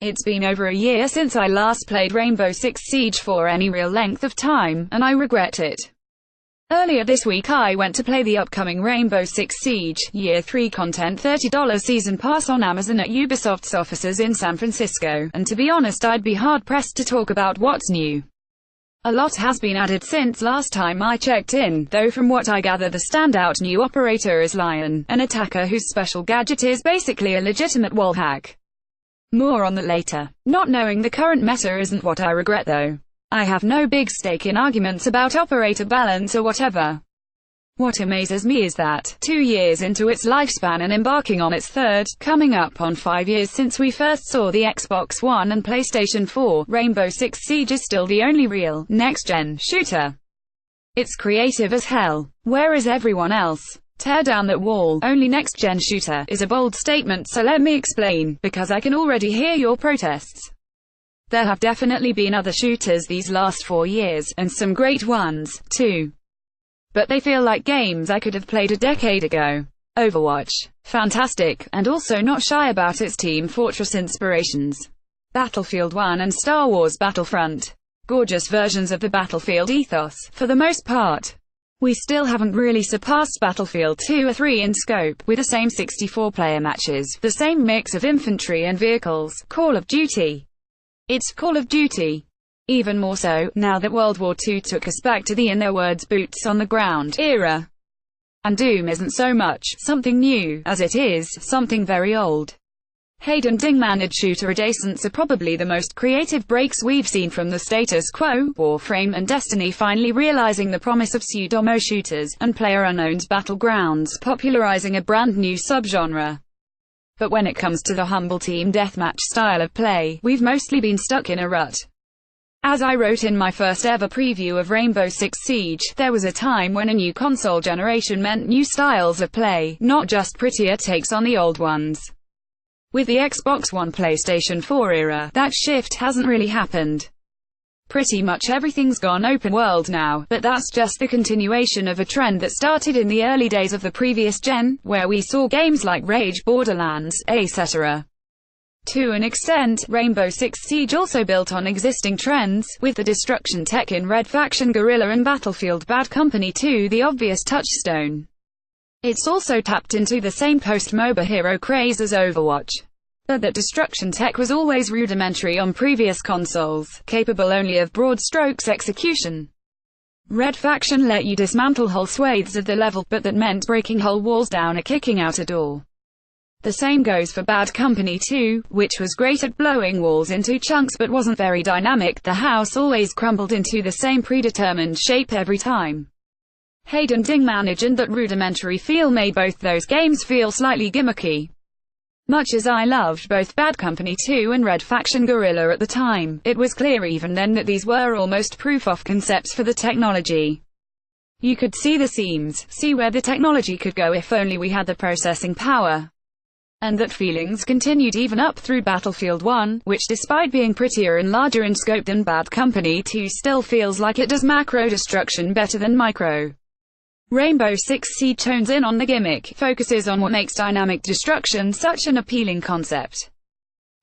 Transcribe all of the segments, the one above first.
It's been over a year since I last played Rainbow Six Siege for any real length of time, and I regret it. Earlier this week I went to play the upcoming Rainbow Six Siege Year 3 content $30 season pass on Amazon at Ubisoft's offices in San Francisco, and to be honest I'd be hard-pressed to talk about what's new. A lot has been added since last time I checked in, though from what I gather the standout new operator is Lion, an attacker whose special gadget is basically a legitimate wall hack. More on that later. Not knowing the current meta isn't what I regret though. I have no big stake in arguments about operator balance or whatever. What amazes me is that, 2 years into its lifespan and embarking on its third, coming up on 5 years since we first saw the Xbox One and PlayStation 4, Rainbow Six Siege is still the only real, next-gen, shooter. It's creative as hell. Where is everyone else? Tear down that wall, only next-gen shooter, is a bold statement, so let me explain, because I can already hear your protests. There have definitely been other shooters these last 4 years, and some great ones, too. But they feel like games I could have played a decade ago. Overwatch. Fantastic, and also not shy about its Team Fortress inspirations. Battlefield 1 and Star Wars Battlefront. Gorgeous versions of the Battlefield ethos, for the most part. We still haven't really surpassed Battlefield 2 or 3 in scope, with the same 64-player matches, the same mix of infantry and vehicles. Call of Duty. It's Call of Duty. Even more so, now that World War II took us back to the, in their words, boots on the ground era. And Doom isn't so much something new, as it is something very old. Hayden Ding managed shooter adjacents are probably the most creative breaks we've seen from the status quo. Warframe and Destiny finally realizing the promise of pseudo-MMO shooters, and PlayerUnknown's Battlegrounds popularizing a brand new subgenre. But when it comes to the humble team deathmatch style of play, we've mostly been stuck in a rut. As I wrote in my first ever preview of Rainbow Six Siege, there was a time when a new console generation meant new styles of play, not just prettier takes on the old ones. With the Xbox One PlayStation 4 era, that shift hasn't really happened. Pretty much everything's gone open world now, but that's just the continuation of a trend that started in the early days of the previous gen, where we saw games like Rage, Borderlands, etc. To an extent, Rainbow Six Siege also built on existing trends, with the destruction tech in Red Faction Guerrilla and Battlefield Bad Company 2 the obvious touchstone. It's also tapped into the same post-MOBA hero craze as Overwatch. But that destruction tech was always rudimentary on previous consoles, capable only of broad strokes execution. Red Faction let you dismantle whole swathes of the level, but that meant breaking whole walls down or kicking out a door. The same goes for Bad Company 2, which was great at blowing walls into chunks but wasn't very dynamic. The house always crumbled into the same predetermined shape every time. Hayden Ding managed, and that rudimentary feel made both those games feel slightly gimmicky. Much as I loved both Bad Company 2 and Red Faction Guerrilla at the time, it was clear even then that these were almost proof of concepts for the technology. You could see the seams, see where the technology could go if only we had the processing power. And that feelings continued even up through Battlefield 1, which despite being prettier and larger in scope than Bad Company 2 still feels like it does macro destruction better than micro. Rainbow Six Siege tones in on the gimmick, focuses on what makes dynamic destruction such an appealing concept.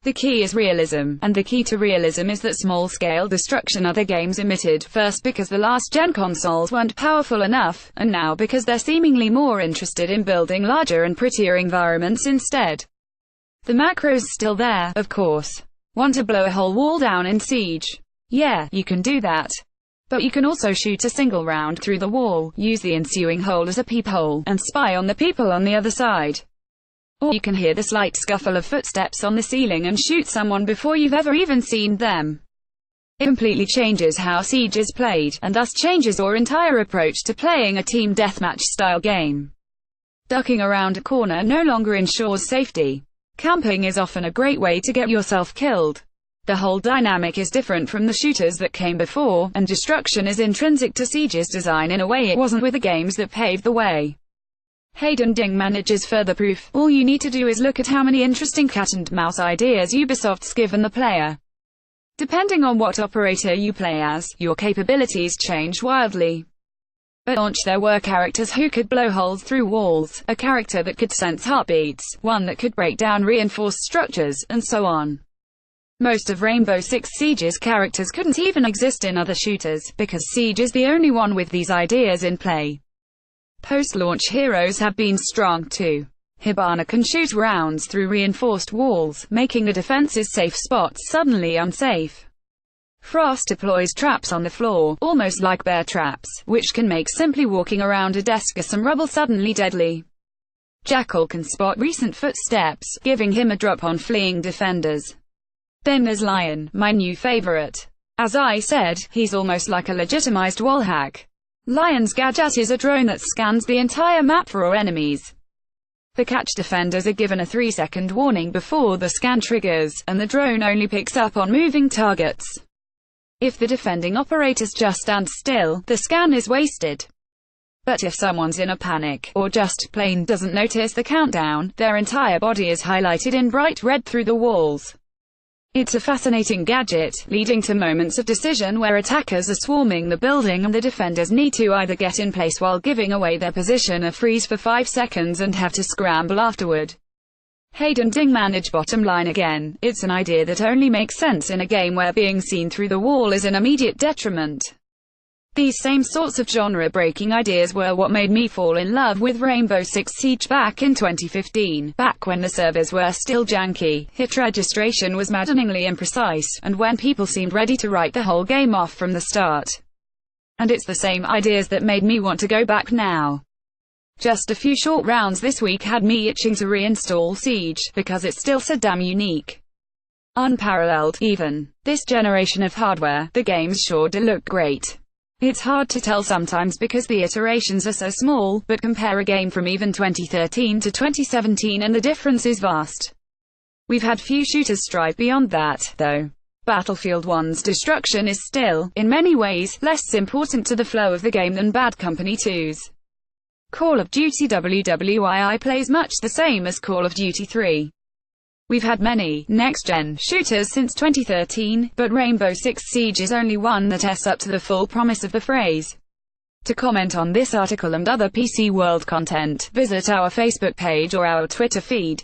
The key is realism, and the key to realism is that small-scale destruction other games omitted, first because the last-gen consoles weren't powerful enough, and now because they're seemingly more interested in building larger and prettier environments instead. The macro's still there, of course. Want to blow a whole wall down in Siege? Yeah, you can do that. But you can also shoot a single round through the wall, use the ensuing hole as a peephole, and spy on the people on the other side. Or you can hear the slight scuffle of footsteps on the ceiling and shoot someone before you've ever even seen them. It completely changes how Siege is played, and thus changes your entire approach to playing a team deathmatch style game. Ducking around a corner no longer ensures safety. Camping is often a great way to get yourself killed. The whole dynamic is different from the shooters that came before, and destruction is intrinsic to Siege's design in a way it wasn't with the games that paved the way. Hayden Ding manages further proof. All you need to do is look at how many interesting cat-and-mouse ideas Ubisoft's given the player. Depending on what operator you play as, your capabilities change wildly. At launch there were characters who could blow holes through walls, a character that could sense heartbeats, one that could break down reinforced structures, and so on. Most of Rainbow Six Siege's characters couldn't even exist in other shooters, because Siege is the only one with these ideas in play. Post-launch heroes have been strong too. Hibana can shoot rounds through reinforced walls, making the defense's safe spots suddenly unsafe. Frost deploys traps on the floor, almost like bear traps, which can make simply walking around a desk or some rubble suddenly deadly. Jackal can spot recent footsteps, giving him a drop on fleeing defenders. Then there's Lion, my new favorite. As I said, he's almost like a legitimized wallhack. Lion's gadget is a drone that scans the entire map for enemies. The catch defenders are given a 3-second warning before the scan triggers, and the drone only picks up on moving targets. If the defending operators just stand still, the scan is wasted. But if someone's in a panic, or just plain doesn't notice the countdown, their entire body is highlighted in bright red through the walls. It's a fascinating gadget, leading to moments of decision where attackers are swarming the building and the defenders need to either get in place while giving away their position or freeze for 5 seconds and have to scramble afterward. Hayden Ding manage bottom line again, it's an idea that only makes sense in a game where being seen through the wall is an immediate detriment. These same sorts of genre-breaking ideas were what made me fall in love with Rainbow Six Siege back in 2015, back when the servers were still janky, hit registration was maddeningly imprecise, and when people seemed ready to write the whole game off from the start. And it's the same ideas that made me want to go back now. Just a few short rounds this week had me itching to reinstall Siege, because it's still so damn unique. Unparalleled, even. This generation of hardware, the games sure do look great. It's hard to tell sometimes because the iterations are so small, but compare a game from even 2013 to 2017 and the difference is vast. We've had few shooters strive beyond that, though. Battlefield 1's destruction is still, in many ways, less important to the flow of the game than Bad Company 2's. Call of Duty WWII plays much the same as Call of Duty 3. We've had many next-gen shooters since 2013, but Rainbow Six Siege is only one that is up to the full promise of the phrase. To comment on this article and other PC World content, visit our Facebook page or our Twitter feed.